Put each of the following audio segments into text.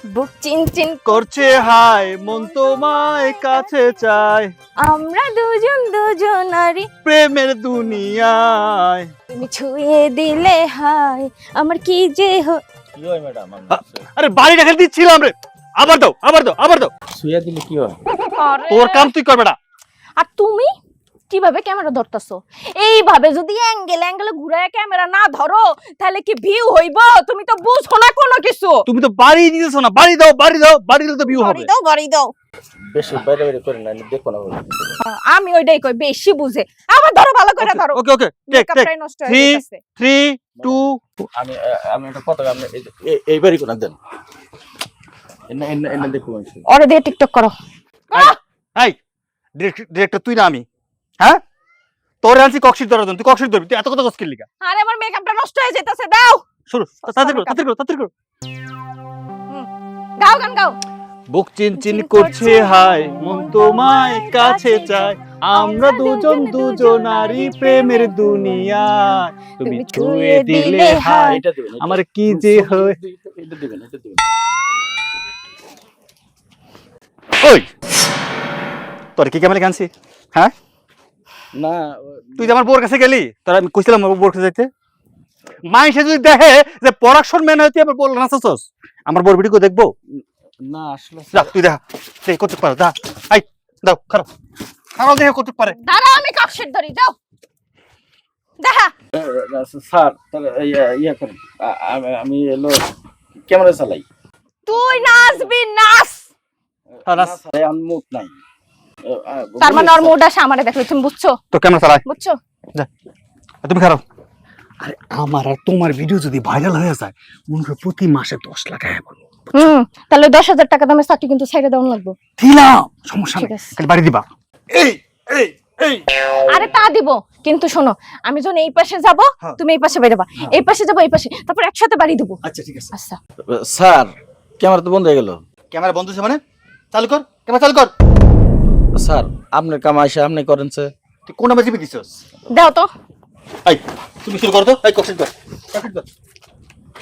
বুক চিনচিন করছে হায় মন তোমায় কাছে চায় আমরা দুজন দুজনারই প্রেমের দুনিয়ায়। তুমি ছুঁয়ে দিলে হায় আমার কি যে কি হয় ম্যাডাম? আরে বাড়ি রেখে দিচ্ছিলাম রে, আবার দাও আবার দাও আবার দাও। শুয়ে দিলে কি হয়? তোর কাম তুই করবে না। আর তুমি কিভাবে ক্যামেরা ধরতেছো? এইভাবে যদি অ্যাঙ্গেলে ঘুরায় ক্যামেরা না ধরো তাহলে কি ভিউ হইব? তুমি তো বুঝো না কোনো কিছু। তুমি তো বাড়ি দিতেছো না, বাড়ি দাও বাড়ি দাও, বাড়ি দিলে তো ভিউ হবে। বাড়ি দাও। বেশি বাইরে বাইরে করে না, দেখো না। আমি ওইটাই কই, বেশি বুঝে। আবার ধরো, ভালো করে ধরো। ওকে ওকে, টেক টেক। মেকআপটাই নষ্ট হয়ে যাচ্ছে। 3 2 আমি আমি একটা কথা, আপনি এইবারই করে দেন। এনে দেখো। ওরে দিয়ে টিকটক করো। এই ডিরেক্টর তুই না আমি? হ্যাঁ, তোর আনছি কক্সির ধরার জন্য, তুই কক্সির ধরবি, তুই এত কথা কষ্ট লিখা। আরে আমার মেকআপটা নষ্ট হয়ে যাইতাছে, দাও। শুরু, তাড়াতাড়ি করো তাড়াতাড়ি করো তাড়াতাড়ি করো। গাও গান গাও। বুক চিনচিন করছে হায় মন তোমায় কাছে চায়, আমরা দুজন দুজনারই প্রেমের দুনিয়ায়। তুমি ছুঁয়ে দিলে হায় এটা দিবেন, আমার কি যে হয়। এটা দিবেন, এটা দিবেন। ওই তোর কি কেমন গানছি? হ্যাঁ, না তুই যে আমার বোর কাছে গেলি, তোর আমি কইছিলাম আমার বোর কাছে যাইতে। মাইসে যদি দেখে যে প্রোডাকশন ম্যান হইতে আবার বল নাচছস, আমার বোর ভিডিও দেখবো না আসলে যা, তুই দেখা তুই করতে পারো, যা আই দাও, খারাপ খারাপ দেখে করতে পারে। দাঁড়াও, আমি কক্সের ধরি, দাও। দেখা। স্যার তাহলে ইয়া করেন, আমি এলো ক্যামেরা চালাই। তুই নাচবি, নাচ। আমি মুখ নাই। তার মানে ওর মুড আসে আমারে দেখলে, তুমি বুঝছো? তো ক্যামেরা চালাই, বুঝছো? যা তুমি খারাপ। আরে আমার আর তোমার ভিডিও যদি ভাইরাল হয়ে যায়, মনে প্রতি মাসে 10 লাখ টাকা পাবো। তাহলে 10,000 টাকা দামের চাকরি কিন্তু ছেড়ে দেওয়া লাগবে। দিলাম, সমস্যা ঠিক নেই, আছে। খালি বাড়ি দিবা। এই এই এই আরে তা দিব, কিন্তু শোনো, আমি যখন এই পাশে যাব, হ্যাঁ। তুমি এই পাশে বেরোবা, এই পাশে যাব, এই পাশে, তারপর একসাথে বাড়ি দেবো। আচ্ছা ঠিক আছে। আচ্ছা। স্যার ক্যামেরা তো বন্ধ হয়ে গেল। ক্যামেরা বন্ধ হচ্ছে মানে? চালু কর, ক্যামেরা চালু কর। স্যার আপনার কাম আসে আপনি করেন স্যার। তুই কোন নামে জিপে দিছস? দাও তো। এই তুমি শুরু কর তো, এই কক্সিট কর কক্সিট কর।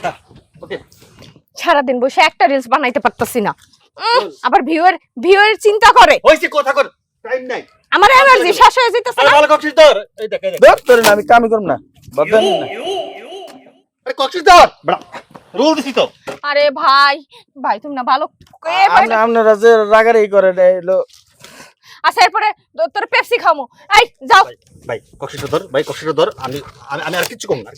হ্যাঁ ওকে। সারাদিন বসে একটা রিলস বানাইতে পারতাছি না, আবার ভিউয়ের চিন্তা করে। হইছে কথা কর, টাইম নাই। আমার এনার্জি শেষ হয়ে যাইতাছে না। ভালো কক্সিট ধর, এই দেখ এই দেখ। দেখ তোর আমি কামই করব না, বাদ দেন না। আরে কক্সিট ধর বড়া, রোল দিছি তো। আরে ভাই ভাই, তুমি না ভালো আপনারা যে রাগারাগি করেন এলো। আচ্ছা, এরপরে তোর পেপসি খামু। এই যাও। ভাই কক্সিট ধর, ভাই কক্সিট ধর। আমি আমি আর কিছু কম না।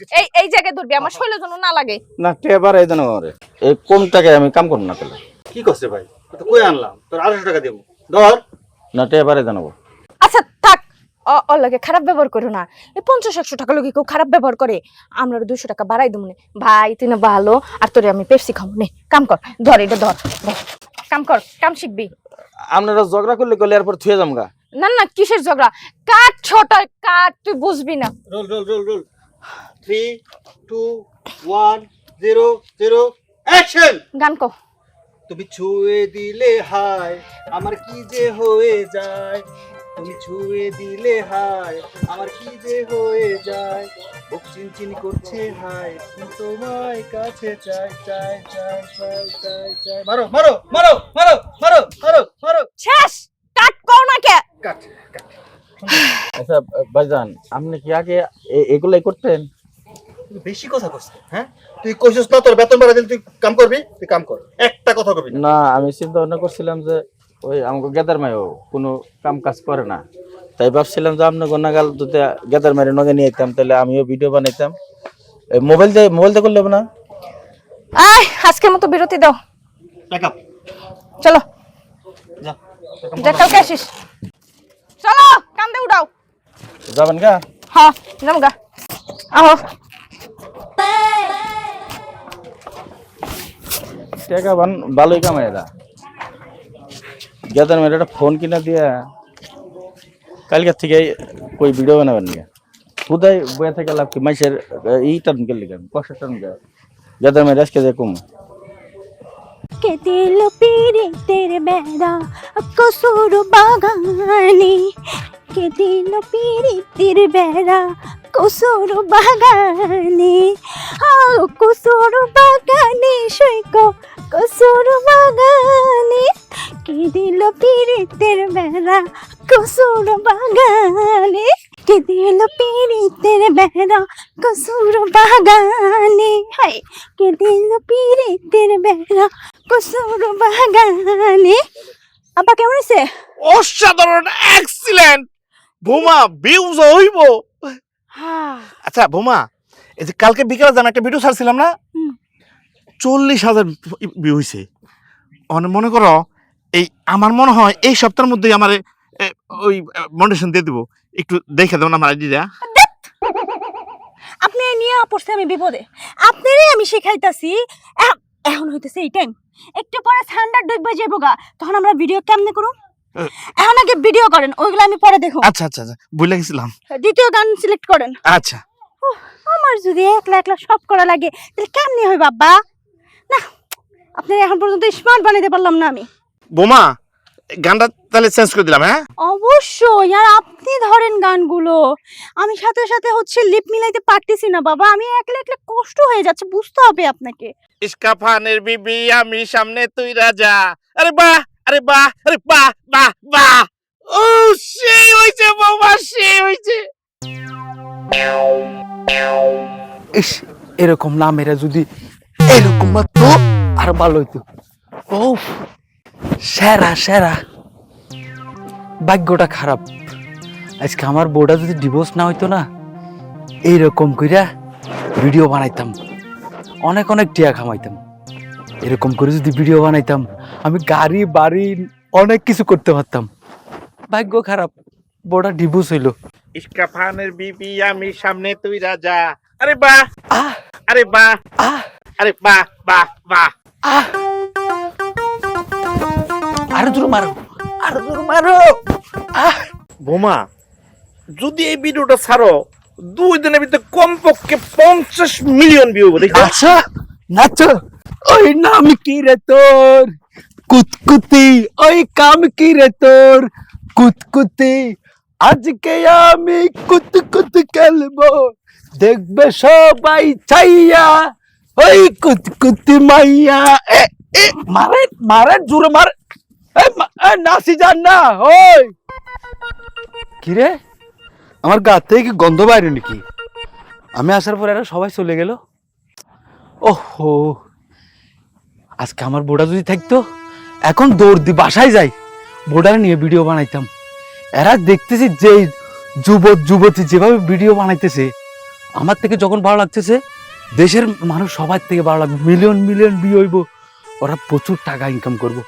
এই জায়গায় ধরবি, আমার শরীরের জন্য না লাগে। না টেবার এই দেন আমারে, এই কম টাকায় আমি কাম করব না তাহলে। কি করছে ভাই? তো কই আনলাম, তোর 250 টাকা দেব, ধর। না টেবার এই জানাবো। আচ্ছা থাক, ওর লাগে খারাপ ব্যবহার করো না। এই 50-100 টাকা লোকে কেউ খারাপ ব্যবহার করে? আমরা 200 টাকা বাড়াই দেবো নে। ভাই তুই না ভালো, আর তোরে আমি পেপসি খাবো নে। কাম কর, ধর এটা ধর, কাম কর, কাম শিখবি। আপনারা ঝগড়া করলে করলে এরপর থুয়ে যামগা। না না, কিসের ঝগড়া? কাট ছোট কাট, তুই বুঝবি না। Roll roll roll roll. 3 2 1 0 0 action. গান কো। তুমি ছুঁয়ে দিলে হায় আমার কি যে হয়ে যায়, তুমি ছুঁয়ে দিলে হায় আমার কি যে হয়ে যায়, বুক চিনচিন করছে হায় তোমায় কাছে চাই চাই চাই চাই চাই চাই। মারো মারো মারো মারো মারো মারো মারো। শেষ, কাট কো না কে? কাট কাট। আচ্ছা ভাইজান, আপনি কি আগে এগুলাই করতেন? তুই বেশি কথা করছিস, হ্যাঁ? তুই কইছিস না তোর বেতন বাড়া দিলে তুই কাম করবি, তুই কাম কর, একটা কথা কবি না। না আমি চিন্তা ভাবনা করছিলাম যে ওই আমাকে গেদার মাইও কোনো কাম কাজ করে না, তাই ভাবছিলাম যে আপনি গোনাগাল যদি গেদার মাইরে নগে নিয়ে যেতাম তাহলে আমিও ভিডিও বানাইতাম। মোবাইল দিয়ে করলে হবে না? আয়, আজকের মতো বিরতি দাও। ব্যাকআপ চলো যা। যা, কালকে আসিস। চলো কান্দে উড়াও। যাবেন গা? হ্যাঁ যাম গা। আহো। টাকা ভালোই কামাই দা। গেদার মাইরে একটা ফোন কিনা দিয়া কালকে থেকে কই ভিডিও বানাবেন না। খুদাই বয়ে থেকে লাভ কি, মাইসের এইটা গেলি কেন কষ্টটা গেদার মাইরে আজকে যে কম কে দিল পীড়িতের বেড়া কসুর বাগানে, কে দিল পীড়িতের বেড়া কসুর বাগানে, কসুর বাগানে সৈক কসুর বাগানে কে দিল পীড়িতের বেড়া, কসুর বাগানে কে দিল পীড়িতের বেড়া, কসুর বাগানে হাই কে দিল পীড়িতের বেড়া, কসুর বাগানে। আব্বা কেমন আছে? অসাধারণ, এক্সিলেন্ট বোমা, ভিউজ হইব। আচ্ছা বোমা, এই যে কালকে বিকেলে আমি একটা ভিডিও ছাড়ছিলাম না, 40,000 ভিউ হয়েছে। মনে করো এই আমার মনে হয় এই সপ্তাহের মধ্যেই আমার ওই মনিটেশন দিয়ে দিব। একটু দেখে দেবেন আমার আইডিটা। আপনি নিয়ে পড়ছে আমি বিপদে, আপনারই আমি শিখাইতাছি। এখন হইতেছে এই টাইম, একটু পরে ঠান্ডা ডুববে যাবো গা, তখন আমরা ভিডিও কেমনে করব? এখন আগে ভিডিও করেন, ওইগুলো আমি পরে দেখো। আচ্ছা আচ্ছা আচ্ছা, ভুলে গেছিলাম। দ্বিতীয় গান সিলেক্ট করেন। আচ্ছা, আমার যদি একলা একলা সব করা লাগে তাহলে কেমনে হয় বাবা? না, আপনার এখন পর্যন্ত স্মার্ট বানাইতে পারলাম না আমি। বোমা গানটা তাহলে চেঞ্জ করে দিলাম। হ্যাঁ অবশ্যই, আর আপনি ধরেন গানগুলো, আমি সাথে সাথে হচ্ছে লিপ মিলাইতে পারতেছি না বাবা, আমি একলা একলা কষ্ট হয়ে যাচ্ছে, বুঝতে হবে আপনাকে। ইস্কাফানের বিবি আমি সামনে তুই রাজা। আরে বাহ, আরে বাহ, আরে বাহ বাহ বাহ। ও সেই হইছে বোমা, সেই হইছে। ইস, এরকম না মেরা যদি এরকম তো আর ভালো হইতো। ও সেরা সেরা, ভাগ্যটা খারাপ। আজকে আমার বউটা যদি ডিভোর্স না হইতো না, এইরকম কইরা ভিডিও বানাইতাম, অনেক অনেক টিয়া খামাইতাম। এরকম করে যদি ভিডিও বানাইতাম, আমি গাড়ি বাড়ি অনেক কিছু করতে পারতাম। ভাগ্য খারাপ, বউটা ডিভোর্স হইলো। ইস্কাফানের বিবি আমি সামনে তুই রাজা। আরে বাহ, আহ আরে বাহ, আহ আরে বাহ বাহ বাহ। আহ আরো জোর মারো, আরো জোর মারো। আহ বোমা, যদি এই ভিডিওটা ছাড়ো 2 দিনের ভিতরে কমপক্ষে 50 মিলিয়ন ভিউ হবে। দেখো আচ্ছা নাচো। ওই নাম কি রে তোর? কুতকুতি। ওই কাম কি রে তোর? কুতকুতি। আজকে আমি কুতকুত খেলবো, দেখবে সবাই চাইয়া। ওই কুতকুতি মাইয়া। মারে মারে জোরে মার। নাসি যান না। ওই কি রে, আমার গা থেকে কি গন্ধ বাইরে নাকি? আমি আসার পর এরা সবাই চলে গেল। ওহো, আজকে আমার বোর্ডা যদি থাকতো, এখন দৌড় দি বাসায় যাই, বোর্ডার নিয়ে ভিডিও বানাইতাম। এরা দেখতেছি যে যুবক যুবতী যেভাবে ভিডিও বানাইতেছে, আমার থেকে যখন ভালো লাগতেছে, দেশের মানুষ সবার থেকে ভালো লাগবে। মিলিয়ন মিলিয়ন ভিউ হইব, ওরা প্রচুর টাকা ইনকাম করব।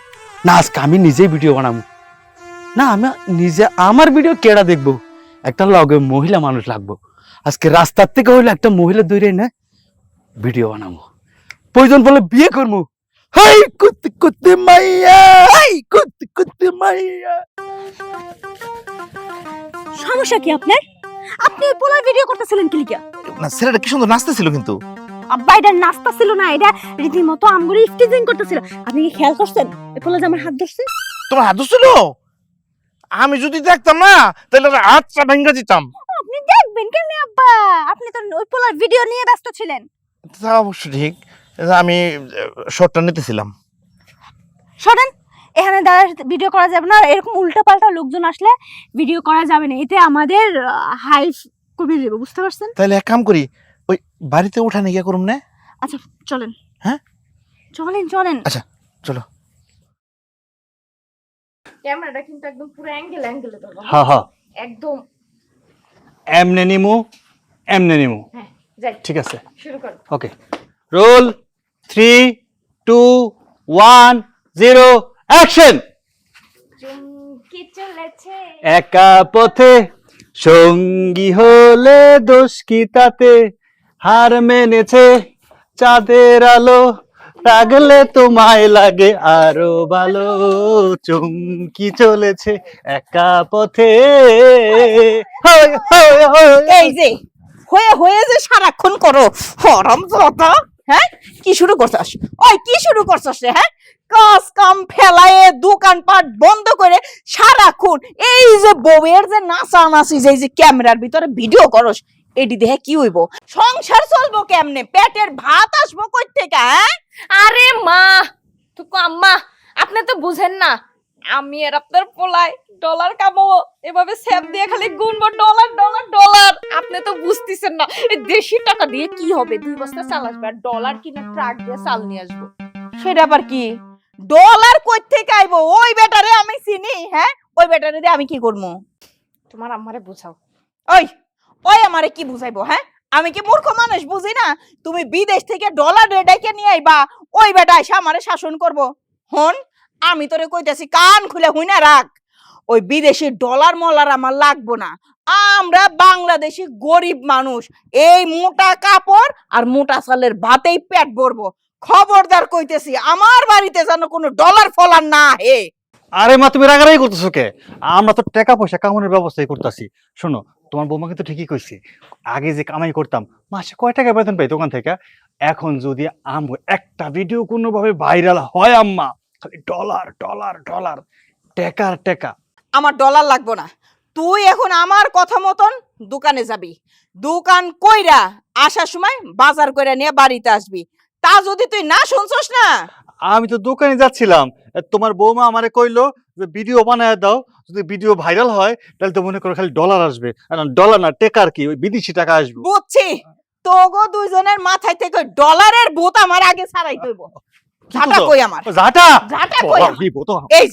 না, আজকে আমি নিজেই ভিডিও বানাবো। না, আমি নিজে আমার ভিডিও কেডা দেখবো? একটা লগে মহিলা মানুষ লাগবো। আজকে রাস্তার থেকে হইলে একটা মহিলা দৌড়ে না ভিডিও বানাবো, প্রয়োজন বলে বিয়ে করবো। হাই কুত্তি কুত্তি মাইয়া, হাই কুত্তি কুত্তি মাইয়া। সমস্যা কি আপনার? আপনি পোলা ভিডিও করতেছিলেন কি লিগা? না, ছেলেটা কি সুন্দর নাচতেছিল কিন্তু। আব্বা এটা নাস্তা ছিল না, এটা রীতিমতো আমগুলো ইফটিজিং করতেছিল। আপনি কি খেয়াল করছেন এই পোলা যে আমার হাত ধরছে? তোমার হাত ছিল? আমি যদি দেখতাম না তাহলে হাতটা ভেঙে দিতাম। আপনি দেখবেন কেমনে আব্বা? আপনি তো ওই পোলার ভিডিও নিয়ে ব্যস্ত ছিলেন। তা অবশ্য ঠিক, আমি শটটা নিতেছিলাম। শোনেন, এখানে দাঁড়া ভিডিও করা যাবে না, এরকম উল্টা পাল্টা লোকজন আসলে ভিডিও করা যাবে না, এতে আমাদের হাইপ কমে যাবে, বুঝতে পারছেন? তাহলে এক কাম করি, ওই বাড়িতে উঠানে গিয়া করুম না? আচ্ছা চলেন। হ্যাঁ চলেন চলেন। আচ্ছা চলো। ক্যামেরাটা কিন্তু একদম পুরো অ্যাঙ্গেলে ধরো। হ্যাঁ হ্যাঁ, একদম এমনে নিমু, এমনে নিমু। হ্যাঁ, যাই ঠিক আছে, শুরু করো। ওকে। Role 3 2 1 0 action. চুমকি চলেছে একা পথে সঙ্গী হলে দোষ কি তাতে, হার মেনেছে চাঁদের আলো, রাগলে তোমায় লাগে আরো ভালো, চমকি চলেছে একা পথে। এই যে হয়ে যে সারাক্ষণ করো হরামজাদা, হ্যাঁ কি শুরু করছস? ওই কি শুরু করছস রে? হ্যাঁ, কাজ কাম ফেলায়ে দোকানপাট বন্ধ করে সারাক্ষণ এই যে বউয়ের যে নাচানাচি যে ক্যামেরার ভিতরে ভিডিও করস, এডি দেখে কি হইব? সংসার চলবো কেমনে? পেটের ভাত আসবো কই থেকে? হ্যাঁ, আরে মা তো আম্মা আপনি তো বুঝেন না, আমি আর আপনার পোলায় ডলার কামাবো, এভাবে স্যাপ দিয়ে খালি গুনবো ডলার ডলার ডলার। আপনি তো বুঝতেছেন না, এই দেশি টাকা দিয়ে কি হবে, 2 বস্তা চাল আসবে, আর ডলার কিনে ট্রাক দিয়ে চাল নিয়ে আসবো। সেটা আবার কি? ডলার কই থেকে আইবো? ওই বেটারে আমি চিনি, হ্যাঁ? ওই বেটারে দিয়ে আমি কি করবো? তোমার আম্মারে বুঝাও। ওই ওই আমারে কি বুঝাইবো? হ্যাঁ, আমি কি মূর্খ মানুষ বুঝি না? তুমি বিদেশ থেকে ডলার রেডাইকে নিয়ে আইবা, ওই বেটা এসে আমারে শাসন করবো। হন, আমি তোরে কইতাছি, কান খুলে হুইনা রাখ। ওই বিদেশি ডলার মলার আমার লাগবো না। আমরা বাংলাদেশি গরিব মানুষ, এই মোটা কাপড় আর মোটা চালের ভাতেই পেট ভরবো। খবরদার কইতেছি, আমার বাড়িতে যেন কোনো ডলার ফলার না হে। আরে মা, তুমি রাগারাগি করতেছো কে? আমরা তো টাকা পয়সা কামানোর ব্যবস্থাই করতেছি। শোনো, তোমার বৌমা কিন্তু ঠিকই কইছে, আগে যে কামাই করতাম মাসে কয় টাকা বেতন পাই দোকান থেকে, এখন যদি একটা ভিডিও কোনোভাবে ভাইরাল হয় আম্মা, খালি ডলার ডলার ডলার, টাকার টাকা। আমার ডলার লাগবো না। তুই এখন আমার কথা মতন দোকানে যাবি, দোকান কইরা আসার সময় বাজার কইরা নিয়ে বাড়িতে আসবি। তা যদি তুই না শুনছস না, আমি তো দোকানে যাচ্ছিলাম, তোমার বৌমা আমারে কইলো যে ভিডিও বানায় দাও, যদি ভিডিও ভাইরাল হয় তাহলে তো মনে করো খালি ডলার আসবে। ডলার না, টাকার কি, ওই বিদেশি টাকা আসবে। বুঝছি। তোগো দুইজনের মাথায় থেকে ডলারের ভূত আমার আগে ছাড়াই হইব। ঝাঁটা কই আমার, ঝাঁটা ঝাঁটা কই আমার? দিব তো। এই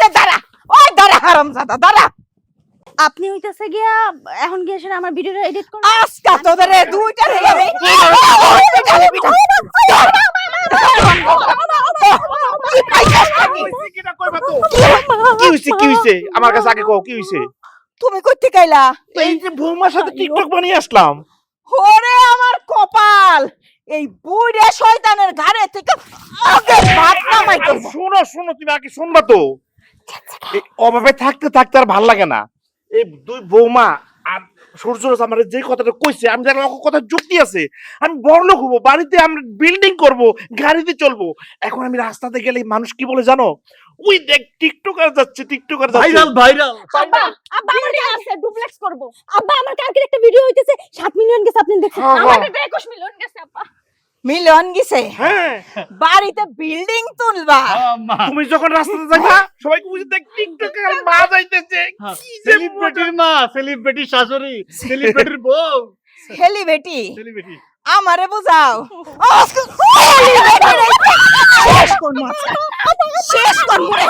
যে দাঁড়া, ওই দাঁড়া হারামজাদা, দাঁড়া। আপনি হইতাছে গিয়া এখন গিয়ে এসে আমার ভিডিওটা এডিট করুন। আজকা তোদের এই দুইটা রে কি হইছে আমার কাছে আগে কও, কি হইছে? তুমি কইতে কাইলা? এই যে বৌমার সাথে টিকটক বানিয়ে আসলাম। ওরে আমার কপাল, এই বুইড়ে শয়তানের ঘাড়ে থেকে আগে ভাত নামাই দেব। শোনো শোনো, তুমি আগে শুনবা তো। এই অভাবে থাকতে থাকতে আর ভাল লাগে না। এই দুই বৌমা আর সূর্যরাজ আমার যে কথাটা কইছে, আমি দেখলাম ওর কথা যুক্তি আছে। আমি বড়লোক হবো, বাড়িতে আমরা বিল্ডিং করব, গাড়িতে চলবো। এখন আমি রাস্তাতে গেলে মানুষ কি বলে জানো? ওই দেখ টিকটকার যাচ্ছে, টিকটকার যাচ্ছে। Viral viral. আব্বা আব্বা আমার আছে ডুপ্লেক্স করব। আব্বা আমার কালকে একটা ভিডিও হইতেছে 7 মিলিয়ন গেছে, আপনি দেখছেন? হ্যাঁ, আমার হ্যাঁ। এটা 21 মিলিয়ন গেছে আব্বা। মিলন গেছে, হ্যাঁ, বাড়িতে বিল্ডিং তুলবা। তুমি যখন রাস্তাতে যাবা সবাইকে বুঝে দেখ টিকটকার মা যাইতেছে। কি যে সেলিব্রিটির মা, সেলিব্রিটির শাশুড়ি, সেলিব্রিটির বউ, হেলি বেটি সেলিব্রিটি। আমারে বুঝাও। শেষ করবো আজকে। শেষ করবো রে।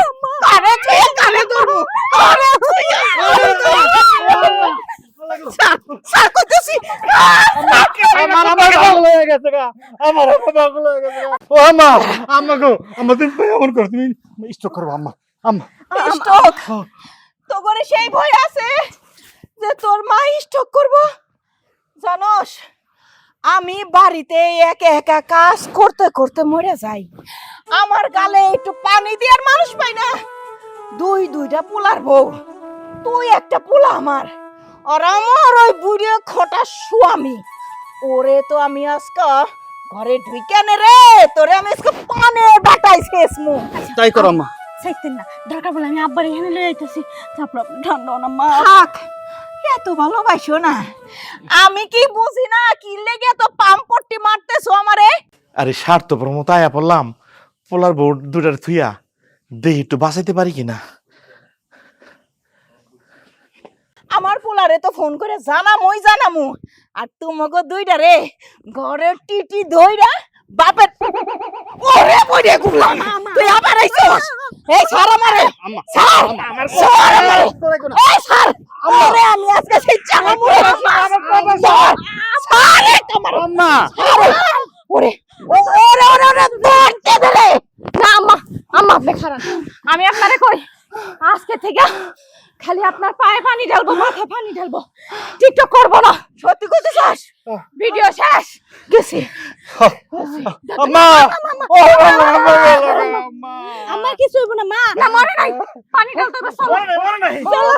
কারে তুই কারে ধরবো, কারে তুই স্যার করতেছি। আমার পাগল হয়ে গেছে গা, আমার পাগল হয়ে গেছে গা। ও আম্মা, আম্মা গো, আম্মা তুমি এমন করো, তুমি স্টক করবো আম্মা, আম্মা। স্টক তো করে সেই ভয় আছে যে তোর মা স্টক করবো। জানোস, আমি বাড়িতে একা একা কাজ করতে করতে মরে যাই। আমার গালে একটু পানি দেওয়ার মানুষ পাই না। দুইটা পোলার বউ, তুই একটা পোলা আমার, আর আমার ওই বুড়ে খোটা স্বামী। ওরে তো আমি আজকে ঘরে ঢুকে নে রে, তোরে আমি আজকে পানে বাটাই শেষ মু। তাই করো আম্মা। চাইতেন না, দরকার বলে আমি আব্বার এখানে লয়ে আইতাছি। তারপর আপনি ঠান্ডা না মা। থাক, এত ভালোবাসো না। আমি কি বুঝি না কি লেগে তো পাম পট্টি মারতেছো আমারে? আরে স্বার্থপর মতো আয়া পড়লাম, পোলার বউ দুটার থুইয়া দেখি একটু বাঁচাইতে পারি কিনা। আমার পোলারে তো ফোন করে জানামু, আর তোমাকে দুইটা রে ঘরে টিটি ধইরা বাপের ওরে বইরে গুলা। তুই আবার আইছস? এই ছাড় আমারে, ছাড় আমার ছাড় আমারে, এই ছাড় আমারে। আমি আজকে সেই চালামু রে, ছাড় রে তোমার আম্মা, ওরে ওরে ওরে ওরে ধরতে ধরে। না আম্মা, আম্মা আপনি খারাপ। আমি আপনারে কই, আজকে থেকে খালি আপনার পায়ে পানি ঢালবো, মাথায় পানি ঢালবো, টিকটক করবো না। সত্যি কথা চাস? ভিডিও শেষ গেছি। আম্মা, ও আম্মা, আমার কিছু হইব না মা। না মরে নাই, পানি ঢালতে হবে। চলো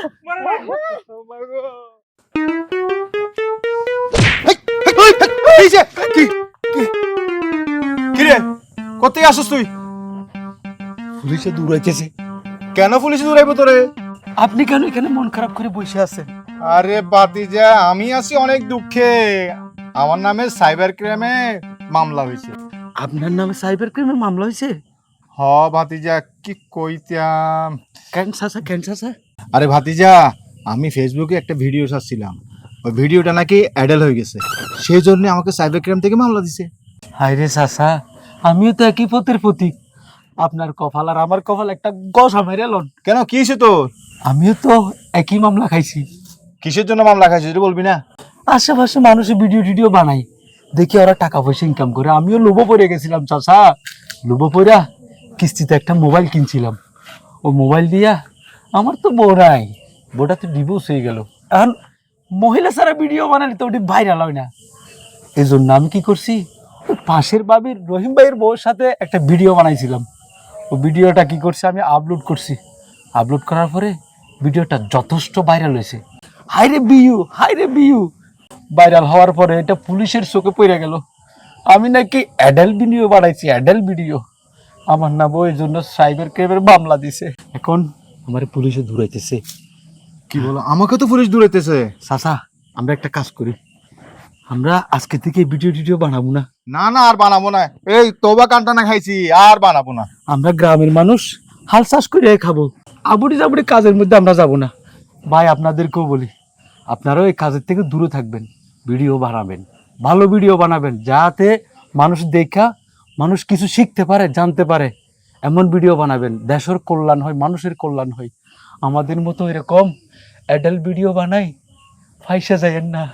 এই যে কি রে, কোথায় আসছিস তুই? পুলিশে দৌড়াইতেছে। কেন পুলিশে দৌড়াইবো তোরে? আপনি কেন এখানে মন খারাপ করে বসে আছেন? আরে বাতিজা, আমি আছি অনেক দুঃখে। আমার নামে সাইবার ক্রাইমে মামলা হয়েছে। আপনার নামে সাইবার ক্রাইমের মামলা হয়েছে? হ, ভাতিজা কি কইতাম। কেন চাচা আরে ভাতিজা, আমি ফেসবুকে একটা ভিডিও ছাড়ছিলাম, ওই ভিডিওটা নাকি অ্যাডাল হয়ে গেছে, সেই জন্য আমাকে সাইবার ক্রাইম থেকে মামলা দিছে। হায় রে চাচা, আমিও তো একই পথের প্রতীক। আপনার কপাল আর আমার কপাল একটা গসা মেরে লন। কেন, কি হয়েছে তোর? আমিও তো একই মামলা খাইছি। কিসের জন্য মামলা খাইছিস এটা বলবি না? আশেপাশে মানুষের ভিডিও বানাই, দেখি ওরা টাকা পয়সা ইনকাম করে। আমিও লোভে পড়ে গেছিলাম চাচা। লোভে পড়া কিস্তিতে একটা মোবাইল কিনছিলাম। ও মোবাইল দিয়া আমার তো বউ নাই, বউটা তো ডিভোর্স হয়ে গেল। এখন মহিলা ছাড়া ভিডিও বানালে তো ওটি ভাইরাল হয় না। এই জন্য আমি কি করছি, ওই পাশের বাবির রহিম ভাইয়ের বউর সাথে একটা ভিডিও বানাইছিলাম। ও ভিডিওটা কি করছি, আমি আপলোড করছি। আপলোড করার পরে ভিডিওটা যথেষ্ট ভাইরাল হয়েছে। হাইরে বিউ ভাইরাল হওয়ার পরে এটা পুলিশের চোখে পড়ে গেল। আমি নাকি অ্যাডাল্ট ভিডিও বানাইছি, অ্যাডাল্ট ভিডিও। আমার না বউ এই জন্য সাইবার ক্রাইমের মামলা দিছে। এখন আমার পুলিশে ধরাইতেছে। কি বলো, আমাকে তো পুলিশ দূরাইতেছে। চাচা, আমরা একটা কাজ করি, আমরা আজকে থেকে ভিডিও বানাবো না। না না, আর বানাবো না, এই তোবা কান্টানা খাইছি, আর বানাবো না। আমরা গ্রামের মানুষ, হাল চাষ করে খাবো। আবুড়ি জাবুড়ি কাজের মধ্যে আমরা যাব না। ভাই, আপনাদেরকেও বলি, আপনারাও এই কাজের থেকে দূরে থাকবেন। ভিডিও বানাবেন, ভালো ভিডিও বানাবেন, যাতে মানুষ দেখা মানুষ কিছু শিখতে পারে, জানতে পারে। এমন ভিডিও বানাবেন দেশের কল্যাণ হয়, মানুষের কল্যাণ হয়। আমাদের মতো এরকম অ্যাডাল্ট ভিডিও বানাই ফাইসা যায়েন না।